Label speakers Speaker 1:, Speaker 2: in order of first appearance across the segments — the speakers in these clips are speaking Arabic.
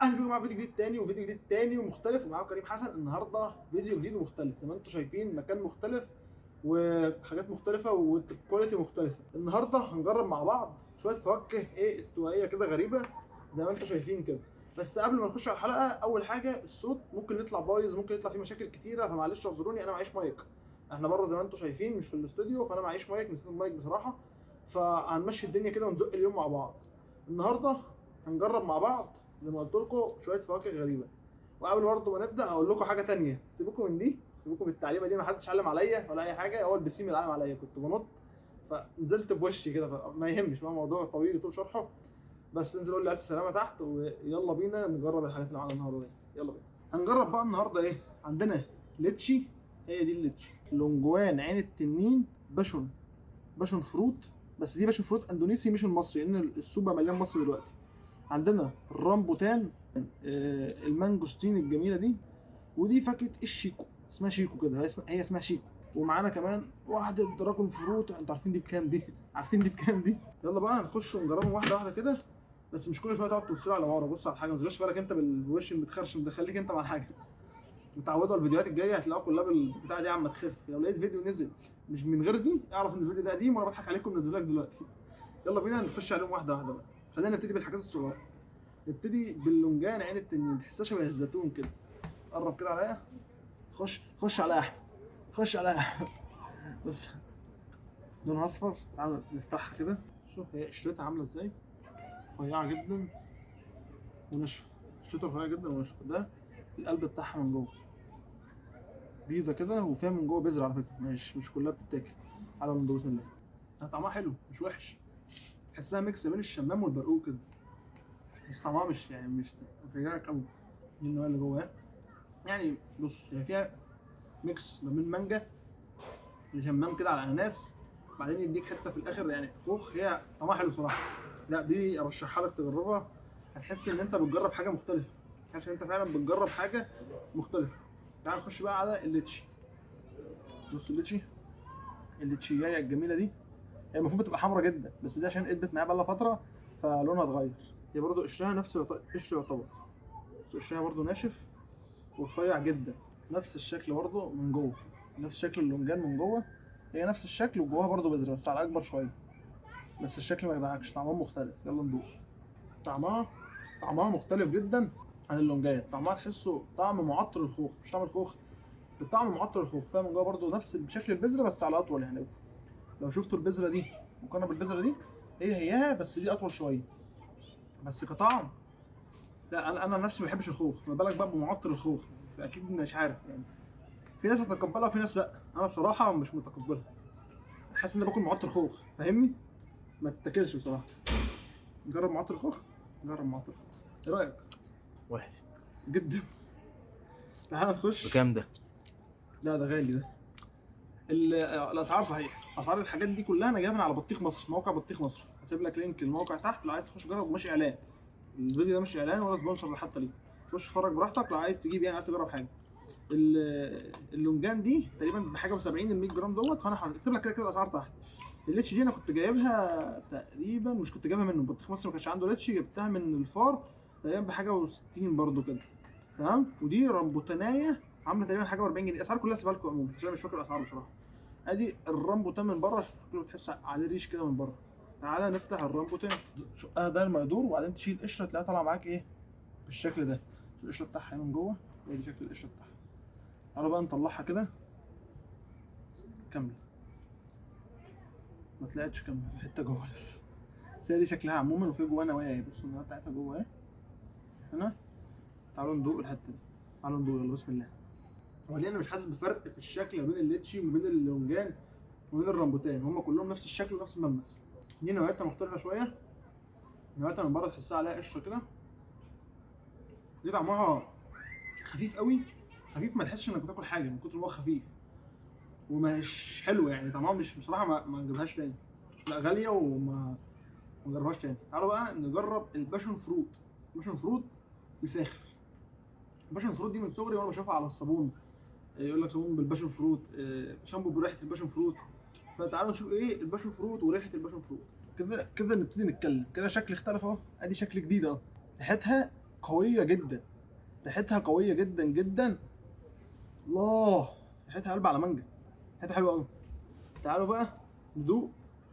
Speaker 1: اهلا بيكم مع فيديو جديد تاني وفيديو جديد تاني ومختلف، ومعاكم كريم حسن. النهارده فيديو جديد ومختلف زي ما انتم شايفين، مكان مختلف وحاجات مختلفه وكواليتي مختلفه. النهارده هنجرب مع بعض شويه فواكه استوائيه كده غريبه زي ما انتم شايفين كده. بس قبل ما نخش على الحلقه، اول حاجه الصوت ممكن يطلع بايظ، ممكن يطلع فيه مشاكل كتيره، فمعلش اعذروني. انا معيش مايك، احنا بره زي ما انتم شايفين مش في الاستوديو، فانا معيش مايك، نسيت المايك بصراحه. فهنمشي الدنيا كده ونزق اليوم مع بعض. النهارده هنجرب مع بعض زي ما قلت لكم شويه فواكه غريبه. وقبل برضه ما نبدا هقول لكم حاجه تانية، سيبوكم من دي، سيبوكم من التعليمه دي، ما حدش علم عليا ولا اي حاجه، هو البسيم اللي علم عليا، كنت بنط فنزلت بوشي كده، فما يهمش، هو موضوع طويل يطول شرحه. بس انزل قول لي الف سلامه تحت، ويلا بينا نجرب الحاجات اللي معانا النهارده دي. يلا بينا هنجرب بقى النهارده ايه. عندنا ليتشي، هي دي الليتشي، لونجوان، عين التنين، باشون فروت. بس دي باشون فروت اندونيسي مش المصري، لان السوق بقى مليان مصري دلوقتي. عندنا الرامبوتان، المانجوستين الجميله دي، ودي فاكهه الشيكو، اسمها شيكو كده، هي اسمها شيكو. ومعانا كمان واحده دراجون فروت. انتوا عارفين دي بكام دي؟ عارفين دي بكام دي؟ يلا بقى نخش ونجربهم واحده واحده كده، بس مش كل شويه تقعد تبص على ورا. بص على الحاجه، ما تشغلش بالك انت بالوش المتخرشم ده، خليك انت مع الحاجه. متعودوا على الفيديوهات الجايه هتلاقوها كلها بالبتاع دي عم تخف. لو لقيت فيديو نزل مش من غير دي، اعرف ان الفيديو ده قديم وانا بضحك عليكم منزله لك دلوقتي. يلا بينا نخش عليهم واحده واحده بقى. خلينا نبتدي بالحاجات الصغيره. نبتدي باللونجان عين التنين، تحسها شبه الزيتون كده. قرب كده عليا، خش على احمد، خش على احمد. بص لونها اصفر، تعالى نفتحها كده. شوف هي قشرتها عامله ازاي، رفيعه جدا وناشفه. قشرتها رفيعه جدا وناشفه. ده القلب بتاعها من جوه بيضه كده، وفيها من جوه بذر على فكره، مش كلها بتتاكل. على من بسم الله. طعمها حلو مش وحش، تحسها ميكس بين الشمام والبرقوق كده، بس طعمها مش مفيهاش قوي. دي النواه اللي جواها يعني. بص هي فيها ميكس ما بين مانجا لشمام كده على اناناس، بعدين يديك حته في الاخر يعني خوخ. هي طعمها حلو صراحه. لا دي ارشحها لك تجربها، هتحس ان انت بتجرب حاجه مختلفه، هتحس ان انت فعلا بتجرب حاجه مختلفه. تعال نخش بقى على الليتشي. بص الليتشيايه الجميله دي، هي المفروض بتبقى حمرا جدا، بس دي عشان ادبت معايا بقالها فتره فلونها اتغير. هي برضو قشرها نفس قشر يعتبر، بس قشرها برضو ناشف ورفيع جدا. نفس الشكل برضو من جوه، نفس شكل اللونجان من جوه، هي نفس الشكل وجواها برضو بذره بس على اكبر شويه. بس الشكل ما يضحكش، طعمها مختلف. يلا ندوق. طعمها مختلف جدا عن اللونجان. طعمها تحسه طعم معطر الخوخ، مش طعم الخوخ، بالطعم معطر الخوخ. فيها من جوه برضو نفس بشكل البذره بس على اطول يعني. لو شفتوا البذره دي مقارنه بالبذره دي، هيها بس دي اطول شويه. بس كطعم لا، انا نفسي ما بحبش الخوخ، ما بالك بقى بمعطر الخوخ، فاكيد مش عارف يعني. في ناس هتتقبلها وفي ناس لا، انا بصراحه مش متقبلها، حاسس ان باكل معطر خوخ، فاهمني؟ ما تتاكلش بصراحه. جرب معطر خوخ، جرب معطر خوخ، ايه رايك؟
Speaker 2: وحش
Speaker 1: جدا. تعال نخش.
Speaker 2: بكام ده؟
Speaker 1: ده غالي ده. الاسعار صحيح، اسعار الحاجات دي كلها انا جايبها على بطيخ مصر، موقع بطيخ مصر. هسيب لك لينك الموقع تحت لو عايز تخش جرب، مش اعلان. الفيديو ده مش اعلان ولا سبونسر حتى ليه. خش اتفرج براحتك لو عايز تجيب، يعني عايز تجرب حاجه. اللونجان دي تقريبا بحاجه و70 ال 100 جرام دوت، فانا هكتب لك كده الاسعار تحت. الليتش دي انا كنت جايبها تقريبا، مش كنت جايبها منه، بطيخ مصر ما كانش عنده ليتش، جبتها من الفار تقريبا بحاجه و60 برده كده، تمام. ودي رامبوتانايه عامله تقريبا حاجه و40 جنيه. الاسعار كلها سيبها لكم عموما عشان مش فاكر الاسعار بصراحه. ادي الرامبوتان من بره، شكله تحس عليه ريش كده من بره. تعالى نفتح الرامبوتان، شقها ده المقدور، وبعدين تشيل قشره تلاقيها طالعه معاك ايه بالشكل ده. القشره بتاعها من جوه، ودي شكل القشره بتاعها. تعالوا بقى نطلعها كده كامله، ما طلعتش كامله، حته جوه لسه، بس هي دي شكلها عموما. وفي جواها نوايا اهي، بصوا النوايا بتاعتها جوه اهي هنا. تعالوا ندوق الحته دي، تعالوا ندوق، يلا بسم الله. هو ليه انا مش حاسس بفرق في الشكل ما بين الليتشي وما بين اللونجان وما بين الرامبوتان؟ هم كلهم نفس الشكل ونفس الملمس. دي نوايتها مختلفه شويه، نوايتها من بره تحسها عليها قشره كده. دي طعمها خفيف قوي، خفيف ما تحسش انك بتاكل حاجه من كتر ما هو خفيف، ومش حلو يعني. طعمها مش بصراحه، ما نجيبهاش تاني، لا غاليه وما نجربهاش تاني. تعالوا بقى نجرب الباشون فروت. الباشون فروت الفاخر. الباشون فروت دي من صغري وانا بشوفها على الصابون، يقول لك صابون بالباشون فروت، شامبو بريحه الباشون فروت. فتعالوا نشوف ايه الباشون فروت وريحه الباشون فروت. كده نبتدي نتكلم. كده شكل اختلف اهو، ادي شكل جديد اهو. ريحتها قويه جدا، ريحتها قويه جدا جدا. الله، ريحتها قلب على مانجا، ريحتها حلوه قوي. تعالوا بقى ندوق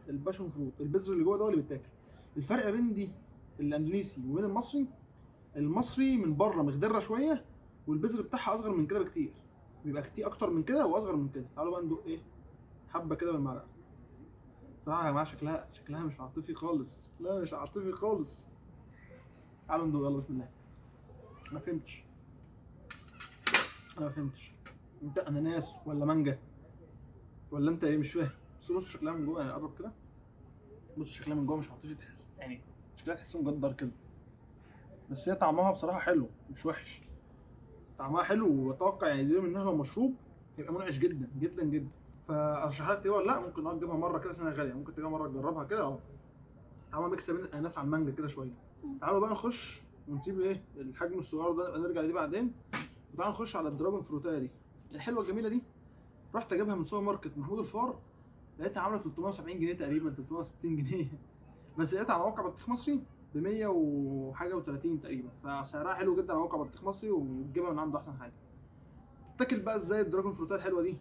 Speaker 1: الباشون فروت، البذر اللي جوه ده اللي بيتاكل. الفرق بين دي الاندونيسي وبين المصري، المصري من بره مخضره شويه، والبذر بتاعها اصغر من كده بكتير، بيبقى كتير اكتر من كده واصغر من كده. تعالوا بقى ندوق ايه، حبه كده بالمعلقه. صراحه يا جماعه شكلها مش عاطفي خالص، لا مش عاطفي خالص. تعالوا ندوق، يلا بسم الله. ما فهمتش، انا ما فهمتش، انت اناناس ولا مانجا ولا انت ايه؟ مش فاهم. بص شكلها من جوه، يعني قرب كده، بص شكلها من جوه مش عاطفي، تحس يعني شكلها تحسه مجدر كده، بس هي طعمها بصراحه حلو مش وحش، طعمها حلو، واتوقع يعني دي منها لو مشروب يبقى منعش جدا جدا جدا. فارشح لك تجيبها ولا لا؟ ممكن تجيبها مره كده عشان هي غاليه، ممكن تجيبها مره تجربها كده اهو. طعمها ميكس بين الاناناس على المانجا كده شويه. تعالوا بقى نخش ونسيب ايه الحجم الصغير ده، نبقى نرجع لدي بعدين. وتعالوا نخش على الدراجون فروتايه دي الحلوه الجميله دي. رحت اجيبها من سوبر ماركت محمود الفار، لقيتها عامله 370 جنيه تقريبا، 360 جنيه بس لقيتها على موقع بطيخ مصري ب 100 وحاجه و30 تقريبا، فسعرها حلو جدا على موقع بطيخ مصري، وتجيبها من عنده احسن حاجه. تاكل بقى ازاي الدراجون فروتايه الحلوه دي؟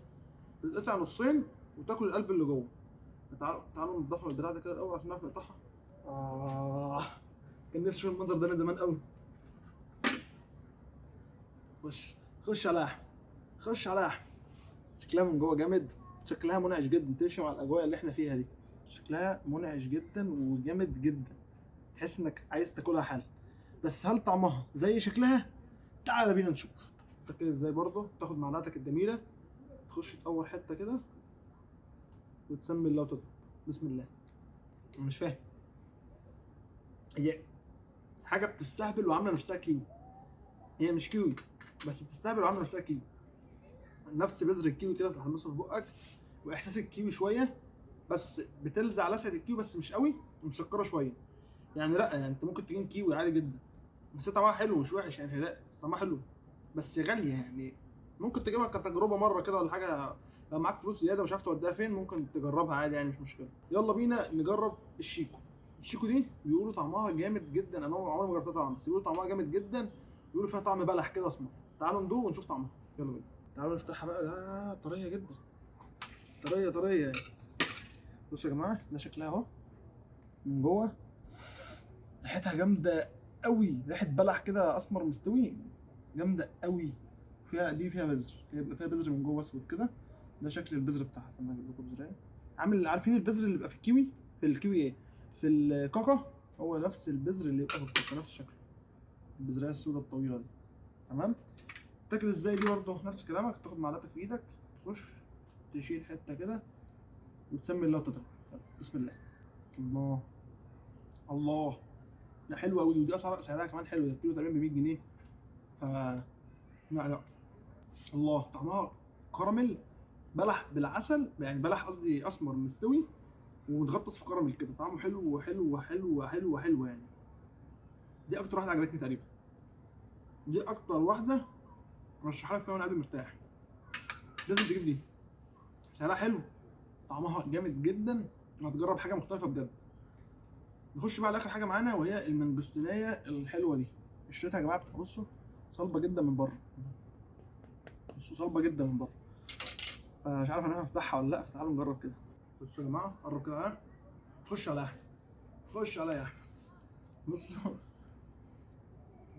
Speaker 1: بتقطع نصين وتاكل القلب اللي جوه. تعالوا نضفها من البتاع ده كده الاول عشان نعرف نقطعها. كان نفسي اشوف المنظر ده من زمان قوي. خش على احمد، خش على احمد. شكلها من جوه جامد، شكلها منعش جدا، تمشي مع الاجواء اللي احنا فيها دي. شكلها منعش جدا وجامد جدا، تحس انك عايز تاكلها حالا. بس هل طعمها زي شكلها؟ تعال بينا نشوف. تاكل ازاي برضه؟ تاخد معلقتك الجميله، تخش تقور حته كده وتسمي الله وتطلع بسم الله. انا مش فاهم، هي حاجه بتستهبل وعامله نفسها كيوي، هي مش كيوي بس بتستهبل وعامله نفسها كيوي. نفس بذر الكيوي كده بتحمسه في بقك، واحساس الكيوي شويه، بس بتلزع لسعه الكيوي بس مش قوي، ومسكره شويه. يعني لا، يعني انت ممكن تجيب كيوي عادي جدا، بس طعمها حلو مش وحش يعني، لا طعمها حلو بس غاليه يعني. ممكن تجيبها كتجربه مره كده ولا حاجه، لو معاك فلوس زياده مش عارف توديها فين ممكن تجربها عادي يعني، مش مشكله. يلا بينا نجرب الشيكو. الشيكو دي بيقولوا طعمها جامد جدا، انا عمري ما جربتها طبعا، بس بيقولوا طعمها جامد جدا، بيقولوا فيها طعم بلح كده اسمر. تعالوا ندوق ونشوف طعمها، يلا بينا. تعالوا نفتحها بقى، ده طريه جدا، طريه يعني. بصوا يا جماعه ده شكلها اهو من جوه، ريحتها جامده قوي، ريحه بلح كده اسمر مستوي جامده قوي. فيها بذر، بيبقى فيها بذر من جوه اسود كده. ده شكل البذر بتاعها، استنى اجيب لكم بذريه. عارفين البذر اللي بيبقى في الكيوي؟ في الكيوي ايه؟ في الكاكا، هو نفس البذر اللي يبقى في الكاكا، نفس شكله، البذريه السوداء الطويله دي. تمام. تاكل ازاي دي برضه؟ نفس كلامك، تاخد معلقتك في ايدك، تخش تشيل حته كده وتسمي الله وتضرب. بسم الله. الله الله، ده حلو قوي، ودي سعرها كمان حلو، ده الكيلو تقريبا ب 100 جنيه. ف لا الله، طعمها كراميل، بلح بالعسل يعني، بلح قصدي اسمر مستوي ومتغطس في كراميل كده، طعمه حلو وحلو وحلو وحلو وحلو يعني. دي اكتر واحده عجبتني تقريبا، دي اكتر واحده رشحها لك فيها وانا قلبي مرتاح، لازم تجيب دي، سعرها حلو، طعمها جامد جدا، وهتجرب حاجه مختلفه بجد. نخش بقى على اخر حاجه معانا، وهي المانجستينيه الحلوه دي. قشرتها يا جماعه بصوا صلبه جدا من بره، بصوا صلبه جدا من بره، مش عارف انا هفتحها ولا لا، فتعالوا نجرب كده. بصوا يا جماعه، قرب كده ها، خش على احمد، خش عليا يا احمد. بصوا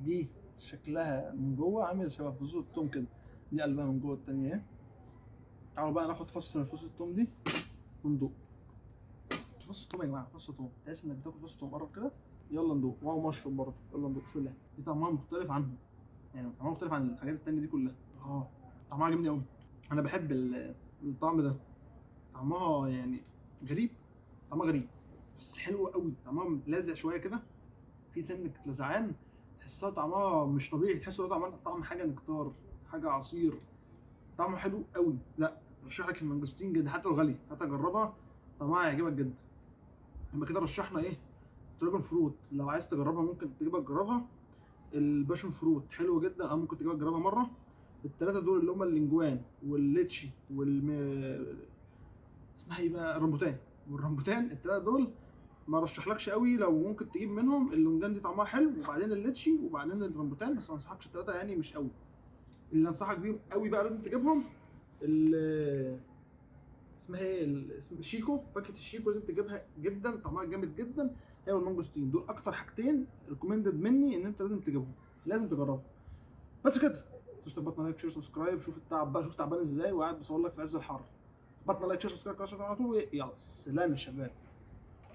Speaker 1: دي شكلها من جوه عامل شبه فصوص التوم كده، دي قلبها من جوه التانية اهي. تعالوا بقى ناخد فص من فصوص التوم دي وندوق. فص التوم يا جماعه، فص التوم، تحس انك بتاكل فص التوم، قرب كده يلا ندوق. وهو مشروب برضه، يلا ندوق بسم الله. دي طعمها مختلف عنهم يعني، طعمها مختلف عن الحاجات التانية دي كلها. طعمها عجبني قوي، انا بحب الطعم ده، طعمها يعني غريب، طعمها غريب بس حلو قوي، طعمها لاذع شويه كده، في سنه لزعان، تحسها طعمها مش طبيعي، تحسه طعم حاجه نكتار، حاجه عصير، طعمه حلو قوي. لا رشح لك المانجستين جدا، حتى لو غالي حتى جربها، طعمها هيعجبك جدا. يبقى كده رشحنا ايه؟ دراجون فروت، لو عايز تجربها ممكن تجيبها تجربها. الباشون فروت حلو جدا، او ممكن تجيبها تجربها مره. الثلاثه دول اللي هم اللينجوان والليتشي اسمها ايه بقى، الرمبوتان والرمبوتان، الثلاثه دول ما رشحلكش قوي، لو ممكن تجيب منهم اللونجان دي طعمها حلو، وبعدين الليتشي، وبعدين الرمبوتان، بس ما انصحكش الثلاثه يعني مش قوي. اللي انصحك بيهم قوي بقى لازم تجيبهم اسمها ايه اسم الشيكو، فاكهه الشيكو لازم تجيبها جدا، طعمها جامد جدا، هي والمانجوستين. دول اكتر حاجتين ريكومندد مني ان انت لازم تجيبهم، لازم تجربهم. بس كده، مش تبطل لايك شير سبسكرايب. شوف التعب بقى، شوف تعبان ازاي وقاعد بصور لك في عز الحر. بطل لايك شير سبسكرايب على طول. يلا سلام يا شباب.